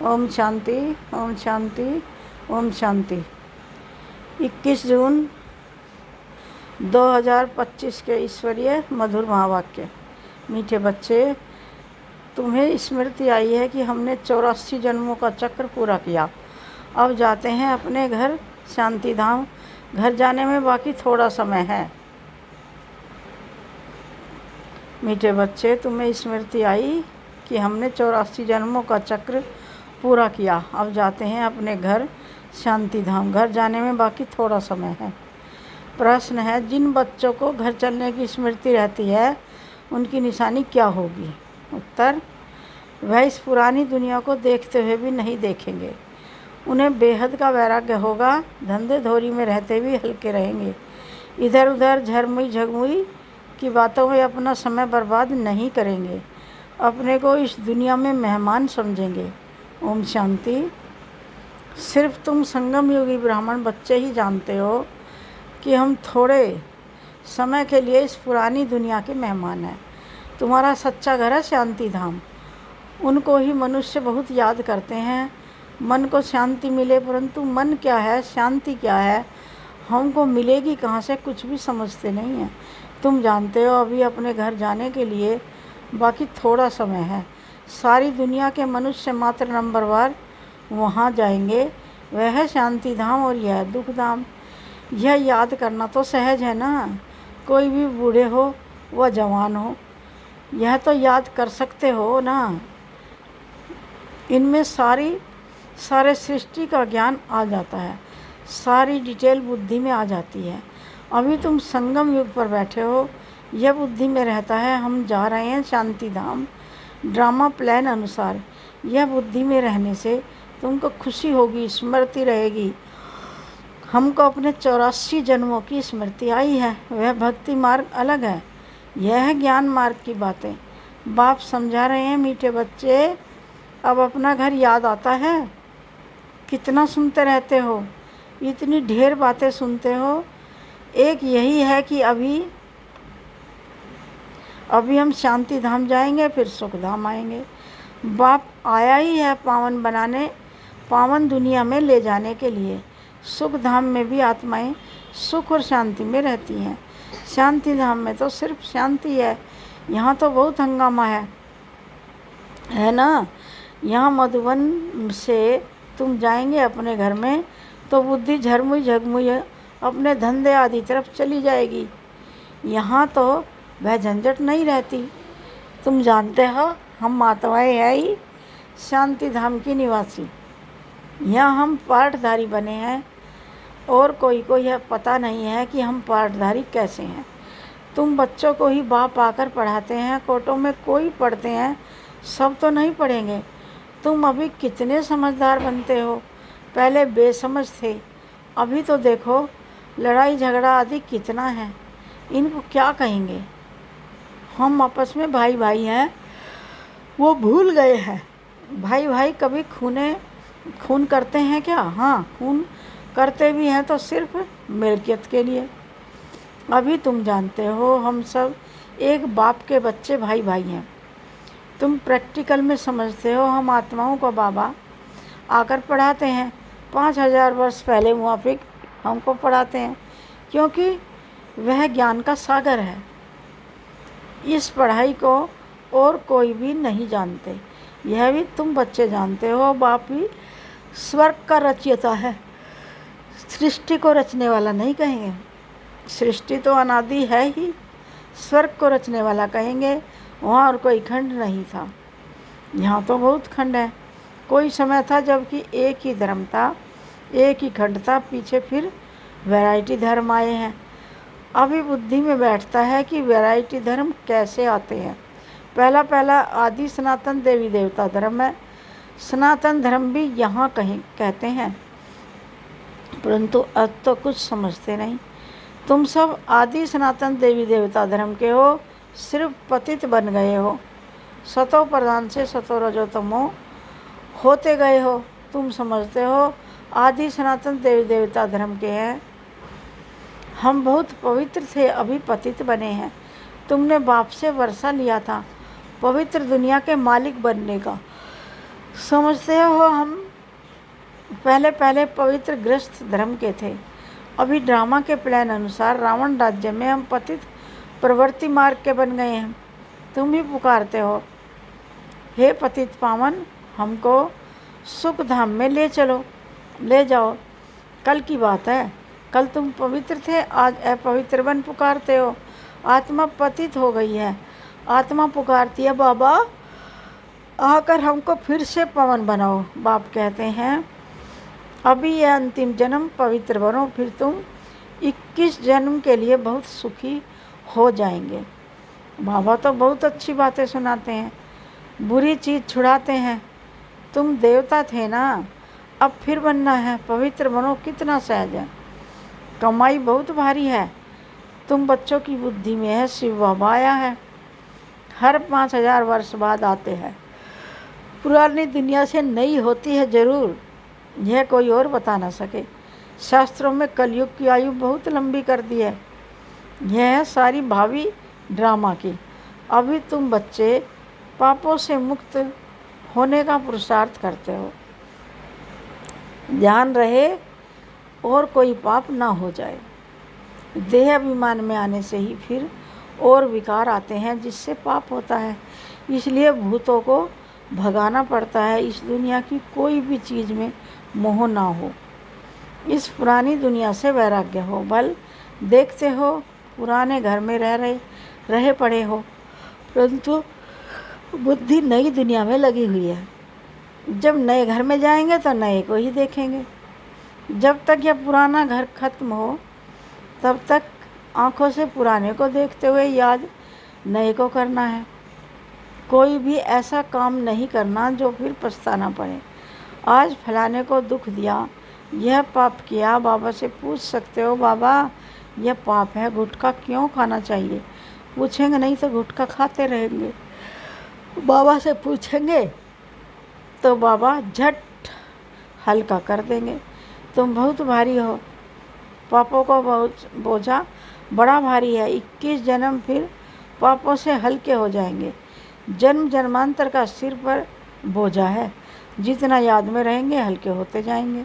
ओम शांति, ओम शांति, ओम शांति। 21 जून 2025 के ईश्वरीय मधुर महावाक्य। मीठे बच्चे, तुम्हें स्मृति आई है कि हमने 84 जन्मों का चक्र पूरा किया। अब जाते हैं अपने घर शांति धाम। घर जाने में बाकी थोड़ा समय है। मीठे बच्चे, तुम्हें स्मृति आई कि हमने 84 जन्मों का चक्र पूरा किया। अब जाते हैं अपने घर शांति धाम। घर जाने में बाकी थोड़ा समय है। प्रश्न है, जिन बच्चों को घर चलने की स्मृति रहती है उनकी निशानी क्या होगी? उत्तर, वह इस पुरानी दुनिया को देखते हुए भी नहीं देखेंगे। उन्हें बेहद का वैराग्य होगा। धंधे धोरी में रहते भी हल्के रहेंगे। इधर उधर झरमुई झगमुई की बातों में अपना समय बर्बाद नहीं करेंगे। अपने को इस दुनिया में मेहमान समझेंगे। ओम शांति। सिर्फ तुम संगम योगी ब्राह्मण बच्चे ही जानते हो कि हम थोड़े समय के लिए इस पुरानी दुनिया के मेहमान हैं। तुम्हारा सच्चा घर है शांति धाम। उनको ही मनुष्य बहुत याद करते हैं। मन को शांति मिले, परंतु मन क्या है, शांति क्या है, हमको मिलेगी कहाँ से, कुछ भी समझते नहीं हैं। तुम जानते हो अभी अपने घर जाने के लिए बाकी थोड़ा समय है। सारी दुनिया के मनुष्य मात्र नंबरवार वहाँ जाएंगे। वह है शांति धाम और यह दुख धाम। यह याद करना तो सहज है ना। कोई भी बूढ़े हो व जवान हो, यह तो याद कर सकते हो ना। इनमें सारे सृष्टि का ज्ञान आ जाता है। सारी डिटेल बुद्धि में आ जाती है। अभी तुम संगम युग पर बैठे हो, यह बुद्धि में रहता है हम जा रहे हैं शांति धाम। ड्रामा प्लान अनुसार यह बुद्धि में रहने से तुमको खुशी होगी, स्मृति रहेगी। हमको अपने 84 जन्मों की स्मृति आई है। वह भक्ति मार्ग अलग है, यह है ज्ञान मार्ग की बातें। बाप समझा रहे हैं मीठे बच्चे। अब अपना घर याद आता है? कितना सुनते रहते हो, इतनी ढेर बातें सुनते हो। एक यही है कि अभी हम शांति धाम जाएंगे, फिर सुख धाम आएंगे। बाप आया ही है पावन बनाने, पावन दुनिया में ले जाने के लिए। सुख धाम में भी आत्माएं सुख और शांति में रहती हैं। शांति धाम में तो सिर्फ शांति है। यहाँ तो बहुत हंगामा है ना। यहाँ मधुबन से तुम जाएंगे अपने घर में तो बुद्धि झरमुई झगमुई अपने धंधे आदि तरफ चली जाएगी। यहाँ तो वह झंझट नहीं रहती। तुम जानते हो हम आत्माएं हैं ही शांति धाम की निवासी। यहाँ हम पाठधारी बने हैं और कोई को यह पता नहीं है कि हम पाठधारी कैसे हैं। तुम बच्चों को ही बाप आकर पढ़ाते हैं। कोटों में कोई पढ़ते हैं, सब तो नहीं पढ़ेंगे। तुम अभी कितने समझदार बनते हो। पहले बेसमझ थे, अभी तो देखो लड़ाई झगड़ा आदि कितना है। इनको क्या कहेंगे? हम आपस में भाई भाई हैं, वो भूल गए हैं। भाई भाई कभी खून करते हैं क्या? हाँ, खून करते भी हैं तो सिर्फ मिल्कियत के लिए। अभी तुम जानते हो हम सब एक बाप के बच्चे भाई भाई हैं। तुम प्रैक्टिकल में समझते हो हम आत्माओं का बाबा आकर पढ़ाते हैं। 5000 वर्ष पहले मुआफिक हमको पढ़ाते हैं, क्योंकि वह ज्ञान का सागर है। इस पढ़ाई को और कोई भी नहीं जानते। यह भी तुम बच्चे जानते हो। बाप ही स्वर्ग का रचयिता है, सृष्टि को रचने वाला नहीं कहेंगे। सृष्टि तो अनादि है ही, स्वर्ग को रचने वाला कहेंगे। वहाँ और कोई खंड नहीं था, यहाँ तो बहुत खंड है। कोई समय था जबकि एक ही धर्म था, एक ही खंड था। पीछे फिर वैरायटी धर्म आए हैं। अभी बुद्धि में बैठता है कि वैरायटी धर्म कैसे आते हैं। पहला आदि सनातन देवी देवता धर्म है। सनातन धर्म भी यहाँ कहते हैं, परंतु अब तो कुछ समझते नहीं। तुम सब आदि सनातन देवी देवता धर्म के हो, सिर्फ पतित बन गए हो। सतो प्रधान से सतो रजो तमो होते गए हो। तुम समझते हो आदि सनातन देवी देवता धर्म के हैं। हम बहुत पवित्र थे, अभी पतित बने हैं। तुमने बाप से वर्षा लिया था पवित्र दुनिया के मालिक बनने का। समझते हो हम पहले पहले पवित्र गृहस्थ धर्म के थे। अभी ड्रामा के प्लान अनुसार रावण राज्य में हम पतित प्रवृत्ति मार्ग के बन गए हैं। तुम ही पुकारते हो, हे पतित पावन, हमको सुख धाम में ले चलो, ले जाओ। कल की बात है, कल तुम पवित्र थे, आज अपवित्र बन पुकारते हो। आत्मा पतित हो गई है, आत्मा पुकारती है, बाबा आकर हमको फिर से पावन बनाओ। बाप कहते हैं, अभी यह अंतिम जन्म पवित्र बनो, फिर तुम 21 जन्म के लिए बहुत सुखी हो जाएंगे। बाबा तो बहुत अच्छी बातें सुनाते हैं, बुरी चीज़ छुड़ाते हैं। तुम देवता थे ना, अब फिर बनना है, पवित्र बनो। कितना सहज है, कमाई बहुत भारी है। तुम बच्चों की बुद्धि में है, शिव बाबा आया है, हर 5000 वर्ष बाद आते हैं। पुरानी दुनिया से नई होती है जरूर, यह कोई और बता ना सके। शास्त्रों में कलयुग की आयु बहुत लंबी कर दी है। यह है सारी भावी ड्रामा की। अभी तुम बच्चे पापों से मुक्त होने का पुरुषार्थ करते हो। ध्यान रहे और कोई पाप ना हो जाए। देह अभिमान में आने से ही फिर और विकार आते हैं, जिससे पाप होता है। इसलिए भूतों को भगाना पड़ता है। इस दुनिया की कोई भी चीज़ में मोह ना हो, इस पुरानी दुनिया से वैराग्य हो। बल देखते हो, पुराने घर में रहे पड़े हो, परंतु बुद्धि नई दुनिया में लगी हुई है। जब नए घर में जाएंगे तो नए को ही देखेंगे। जब तक यह पुराना घर खत्म हो, तब तक आँखों से पुराने को देखते हुए याद नए को करना है। कोई भी ऐसा काम नहीं करना जो फिर पछताना पड़े। आज फलाने को दुख दिया, यह पाप किया, बाबा से पूछ सकते हो, बाबा यह पाप है, गुटखा क्यों खाना चाहिए? पूछेंगे नहीं तो गुटखा खाते रहेंगे। बाबा से पूछेंगे तो बाबा झट हल्का कर देंगे। तुम बहुत भारी हो, पापों को बहुत बोझा बड़ा भारी है। 21 जन्म फिर पापों से हल्के हो जाएंगे। जन्म जन्मांतर का सिर पर बोझा है, जितना याद में रहेंगे हल्के होते जाएंगे।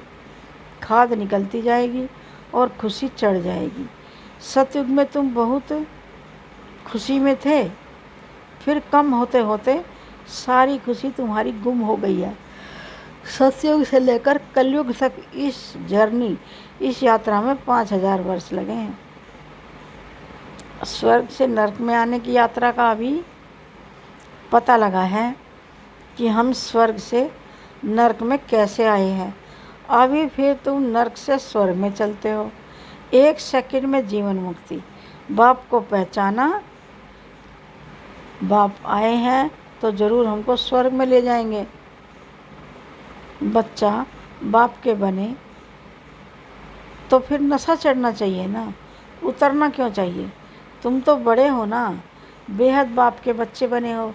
खाद निकलती जाएगी और खुशी चढ़ जाएगी। सतयुग में तुम बहुत खुशी में थे, फिर कम होते होते सारी खुशी तुम्हारी गुम हो गई है। सतयुग से लेकर कलयुग तक इस यात्रा में 5000 वर्ष लगे हैं। स्वर्ग से नरक में आने की यात्रा का अभी पता लगा है कि हम स्वर्ग से नरक में कैसे आए हैं। अभी फिर तुम नरक से स्वर्ग में चलते हो। 1 सेकंड में जीवन मुक्ति। बाप को पहचाना, बाप आए हैं तो ज़रूर हमको स्वर्ग में ले जाएंगे। बच्चा बाप के बने तो फिर नशा चढ़ना चाहिए ना, उतरना क्यों चाहिए? तुम तो बड़े हो ना, बेहद बाप के बच्चे बने हो,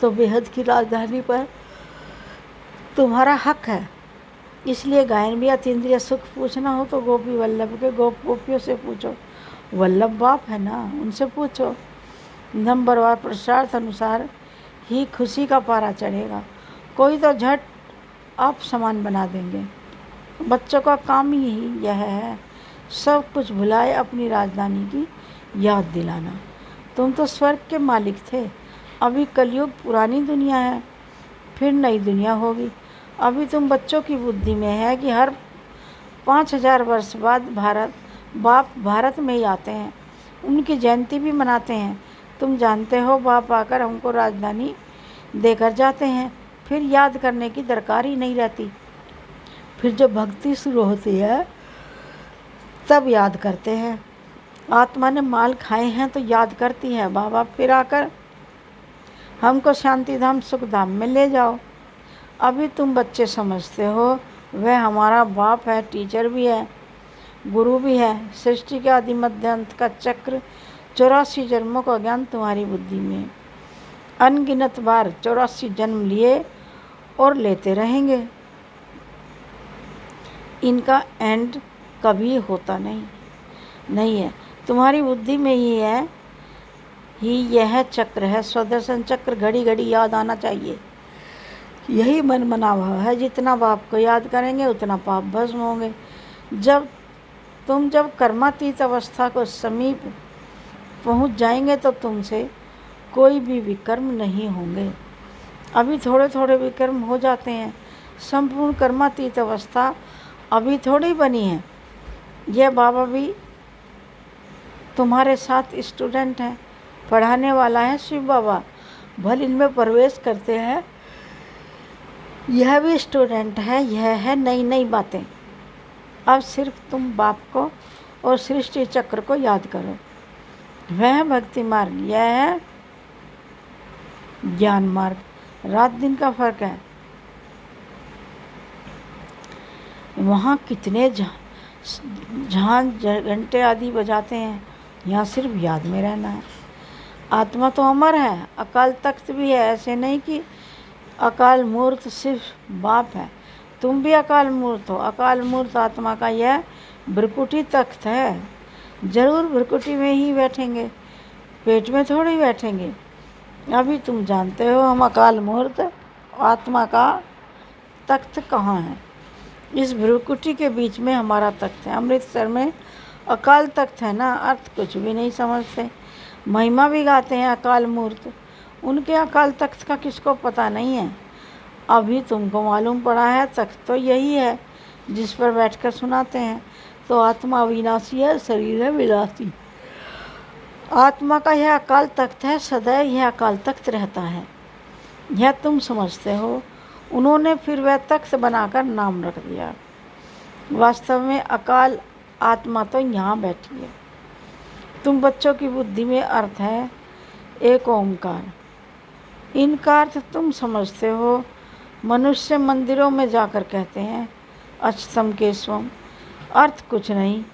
तो बेहद की राजधानी पर तुम्हारा हक है। इसलिए गायन भी अतीन्द्रिय सुख पूछना हो तो गोपी वल्लभ के गोपियों से पूछो। वल्लभ बाप है ना, उनसे पूछो। नंबरवार पुरुषार्थ अनुसार ही खुशी का पारा चढ़ेगा। कोई तो झट आप समान बना देंगे। बच्चों का काम ही यह है, सब कुछ भुलाए अपनी राजधानी की याद दिलाना। तुम तो स्वर्ग के मालिक थे। अभी कलयुग पुरानी दुनिया है, फिर नई दुनिया होगी। अभी तुम बच्चों की बुद्धि में है कि हर 5000 वर्ष बाद बाप भारत में ही आते हैं, उनकी जयंती भी मनाते हैं। तुम जानते हो, बाप आकर हमको राजधानी देकर जाते हैं, फिर याद करने की दरकार ही नहीं रहती। फिर जब भक्ति शुरू होती है तब याद करते हैं। आत्मा ने माल खाए हैं तो याद करती है, बाबा फिर आकर हमको शांति धाम सुख धाम में ले जाओ। अभी तुम बच्चे समझते हो वह हमारा बाप है, टीचर भी है, गुरु भी है। सृष्टि के आदि मध्य अंत का चक्र 84 जन्मों का ज्ञान तुम्हारी बुद्धि में। अनगिनत बार 84 जन्म लिए और लेते रहेंगे। इनका एंड कभी होता नहीं है। तुम्हारी बुद्धि में ही है, यह चक्र है। स्वदर्शन चक्र घड़ी घड़ी याद आना चाहिए। यही मन मना भाव है। जितना बाप को याद करेंगे उतना पाप भस्म होंगे। जब कर्मातीत अवस्था को समीप पहुंच जाएंगे तो तुमसे कोई भी विकर्म नहीं होंगे। अभी थोड़े थोड़े विकर्म हो जाते हैं। संपूर्ण कर्मातीत अवस्था अभी थोड़ी बनी है। यह बाबा भी तुम्हारे साथ स्टूडेंट हैं, पढ़ाने वाला है शिव बाबा, भले इनमें प्रवेश करते हैं। यह भी स्टूडेंट है। यह है नई नई बातें। अब सिर्फ तुम बाप को और सृष्टि चक्र को याद करो। वह भक्ति मार्ग, यह है ज्ञान मार्ग। रात दिन का फर्क है। वहाँ कितने झांझ घंटे आदि बजाते हैं, यहाँ सिर्फ याद में रहना है। आत्मा तो अमर है, अकाल तख्त भी है। ऐसे नहीं कि अकाल मूर्त सिर्फ बाप है, तुम भी अकाल मूर्त हो। अकाल मूर्त आत्मा का यह भ्रकुटी तख्त है। जरूर भ्रकुटी में ही बैठेंगे, पेट में थोड़ी बैठेंगे। अभी तुम जानते हो हम अकाल मूर्त आत्मा का तख्त कहाँ है। इस भ्रकुटी के बीच में हमारा तख्त है। अमृतसर में अकाल तख्त है ना, अर्थ कुछ भी नहीं समझते। महिमा भी गाते हैं अकाल मूर्त, उनके अकाल तख्त का किसको पता नहीं है। अभी तुमको मालूम पड़ा है तख्त तो यही है जिस पर बैठकर सुनाते हैं। तो आत्मा अविनाशी है, शरीर है विनाशी। आत्मा का यह अकाल तख्त है, सदैव यह अकाल तख्त रहता है। यह तुम समझते हो। उन्होंने फिर वह तख्त बनाकर नाम रख दिया। वास्तव में अकाल आत्मा तो यहाँ बैठी है। तुम बच्चों की बुद्धि में अर्थ है एक ओंकार। इनका अर्थ तुम समझते हो। मनुष्य मंदिरों में जाकर कहते हैं अच्युतम केशवम, अर्थ कुछ नहीं।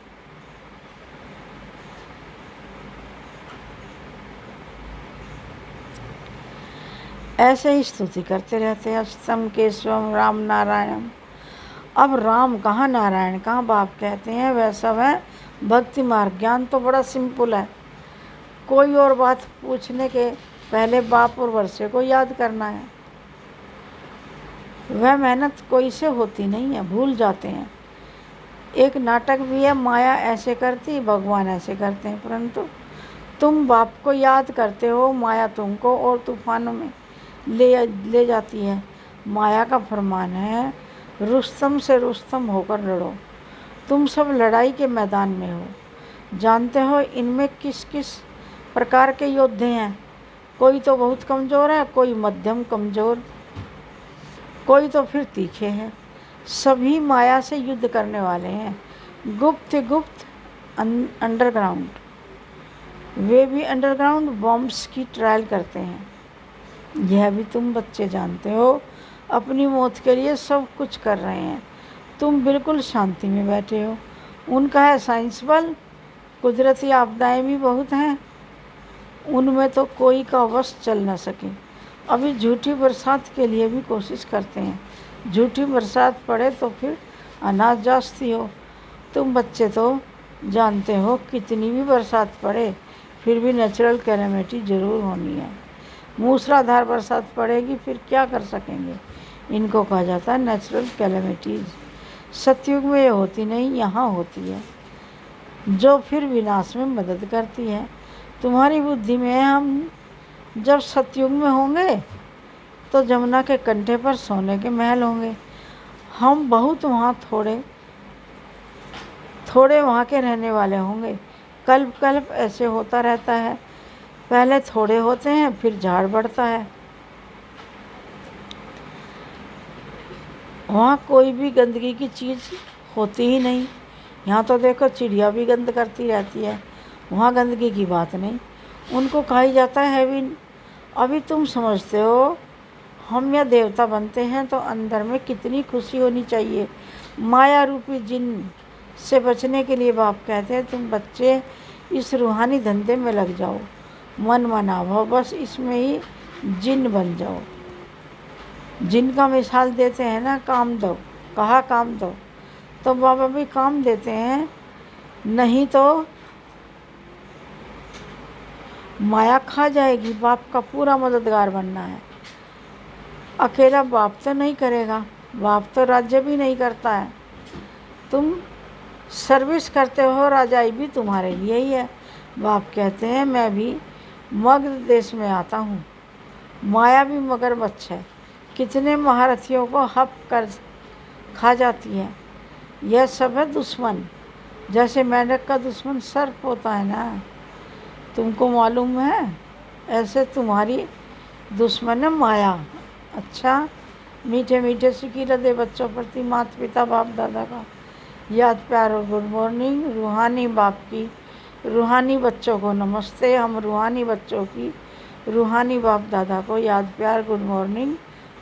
ऐसे ही स्तुति करते रहते हैं अच्युतम केशवम राम नारायणम। अब राम कहाँ नारायण कहाँ बाप कहते हैं। वह सब है भक्ति मार्ग। ज्ञान तो बड़ा सिंपल है। कोई और बात पूछने के पहले बाप और वर्षे को याद करना है। वह मेहनत कोई से होती नहीं है, भूल जाते हैं। एक नाटक भी है, माया ऐसे करती भगवान ऐसे करते हैं, परंतु तुम बाप को याद करते हो, माया तुमको और तूफानों में ले जाती है। माया का फरमान है रुस्तम से रुस्तम होकर लड़ो। तुम सब लड़ाई के मैदान में हो। जानते हो इनमें किस किस प्रकार के योद्धे हैं। कोई तो बहुत कमज़ोर है, कोई मध्यम कमज़ोर, कोई तो फिर तीखे हैं। सभी माया से युद्ध करने वाले हैं। गुप्त अंडरग्राउंड। वे भी अंडरग्राउंड बॉम्ब्स की ट्रायल करते हैं। यह भी तुम बच्चे जानते हो। अपनी मौत के लिए सब कुछ कर रहे हैं। तुम बिल्कुल शांति में बैठे हो। उनका है साइंस बल। कुदरती आपदाएं भी बहुत हैं, उनमें तो कोई का वश चल न सके। अभी झूठी बरसात के लिए भी कोशिश करते हैं। झूठी बरसात पड़े तो फिर अनाज जास्ती हो। तुम बच्चे तो जानते हो कितनी भी बरसात पड़े फिर भी नेचुरल कैलेमिटी ज़रूर होनी है। मूसलाधार बरसात पड़ेगी फिर क्या कर सकेंगे। इनको कहा जाता है नेचुरल कैलेमिटीज़। सतयुग में ये होती नहीं, यहाँ होती है, जो फिर विनाश में मदद करती है। तुम्हारी बुद्धि में है हम जब सतयुग में होंगे तो जमुना के कंठे पर सोने के महल होंगे। हम बहुत वहाँ थोड़े वहाँ के रहने वाले होंगे। कल्प कल्प ऐसे होता रहता है। पहले थोड़े होते हैं फिर झाड़ बढ़ता है। वहाँ कोई भी गंदगी की चीज़ होती ही नहीं। यहाँ तो देखो चिड़िया भी गंद करती रहती है, वहाँ गंदगी की बात नहीं। उनको कहा जाता है हेवन। अभी तुम समझते हो हम या देवता बनते हैं तो अंदर में कितनी खुशी होनी चाहिए। माया रूपी जिन से बचने के लिए बाप कहते हैं तुम बच्चे इस रूहानी धंधे में लग जाओ। मन मना भाव, बस इसमें ही जिन बन जाओ। जिन का मिसाल देते हैं ना, काम दो, कहा काम दो, तो बाबा भी काम देते हैं। नहीं तो माया खा जाएगी। बाप का पूरा मददगार बनना है। अकेला बाप तो नहीं करेगा, बाप तो राज्य भी नहीं करता है। तुम सर्विस करते हो, राजाई भी तुम्हारे लिए ही है। बाप कहते हैं मैं भी मगध देश में आता हूँ, माया भी मगरमच्छ है, कितने महारथियों को हप कर खा जाती है। यह सब है दुश्मन, जैसे मेंढक का दुश्मन सर्प होता है ना, तुमको मालूम है, ऐसे तुम्हारी दुश्मन है माया। अच्छा, मीठे मीठे सिकीर दे बच्चों प्रति माता पिता बाप दादा का याद प्यार और गुड मॉर्निंग। रूहानी बाप की रूहानी बच्चों को नमस्ते। हम रूहानी बच्चों की रूहानी बाप दादा को याद प्यार गुड मॉर्निंग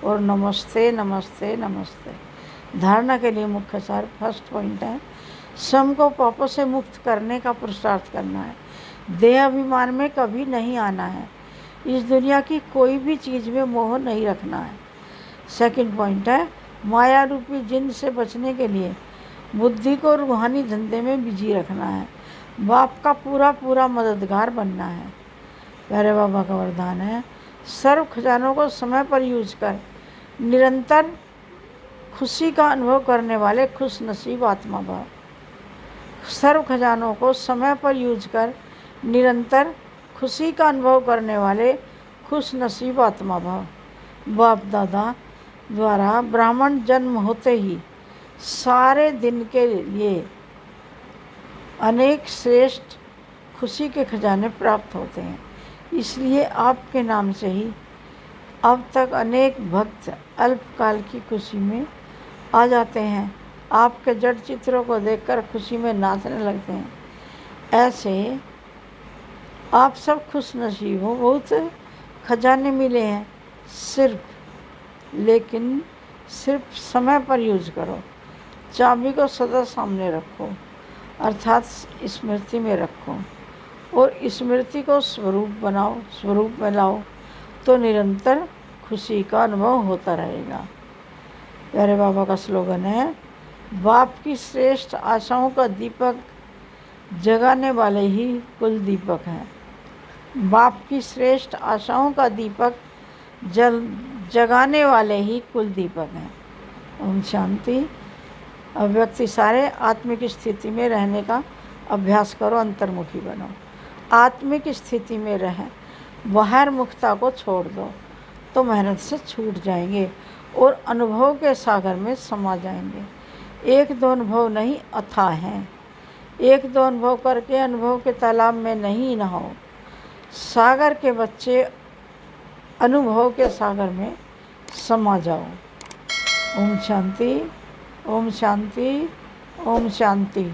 और नमस्ते नमस्ते नमस्ते। धारणा के लिए मुख्य सार फर्स्ट पॉइंट है, स्वयं को पापों से मुक्त करने का पुरुषार्थ करना है। देह अभिमान में कभी नहीं आना है। इस दुनिया की कोई भी चीज़ में मोह नहीं रखना है। सेकंड पॉइंट है, माया रूपी जिन से बचने के लिए बुद्धि को रूहानी धंधे में बिजी रखना है। बाप का पूरा पूरा मददगार बनना है। प्यारे बाबा का वरदान है, सर्व खजानों को समय पर यूज कर निरंतर खुशी का अनुभव करने वाले खुश नसीब आत्मा भाव। सर्व खजानों को समय पर यूज कर निरंतर खुशी का अनुभव करने वाले खुश नसीब आत्मा भाव। बाप दादा द्वारा ब्राह्मण जन्म होते ही सारे दिन के लिए अनेक श्रेष्ठ खुशी के खजाने प्राप्त होते हैं। इसलिए आपके नाम से ही अब तक अनेक भक्त अल्पकाल की खुशी में आ जाते हैं। आपके जड़ चित्रों को देखकर खुशी में नाचने लगते हैं। ऐसे आप सब खुश नसीब हो, बहुत खजाने मिले हैं, लेकिन सिर्फ समय पर यूज करो। चाबी को सदा सामने रखो, अर्थात स्मृति में रखो, और स्मृति को स्वरूप बनाओ, स्वरूप में लाओ, तो निरंतर खुशी का अनुभव होता रहेगा। प्यारे बाबा का स्लोगन है, बाप की श्रेष्ठ आशाओं का दीपक जगाने वाले ही कुल दीपक हैं। बाप की श्रेष्ठ आशाओं का दीपक जगाने वाले ही कुल दीपक हैं। ओम शांति। अब व्यक्ति सारे आत्मिक स्थिति में रहने का अभ्यास करो, अंतर्मुखी बनो। आत्मिक स्थिति में रहें, बाहर मुखता को छोड़ दो तो मेहनत से छूट जाएंगे और अनुभव के सागर में समा जाएंगे। एक दो अनुभव नहीं, अथाह हैं। एक दो अनुभव करके अनुभव के तालाब में नहीं नहाओ। सागर के बच्चे अनुभव के सागर में समा जाओ। ओम शांति, ओम शांति, ओम शांति।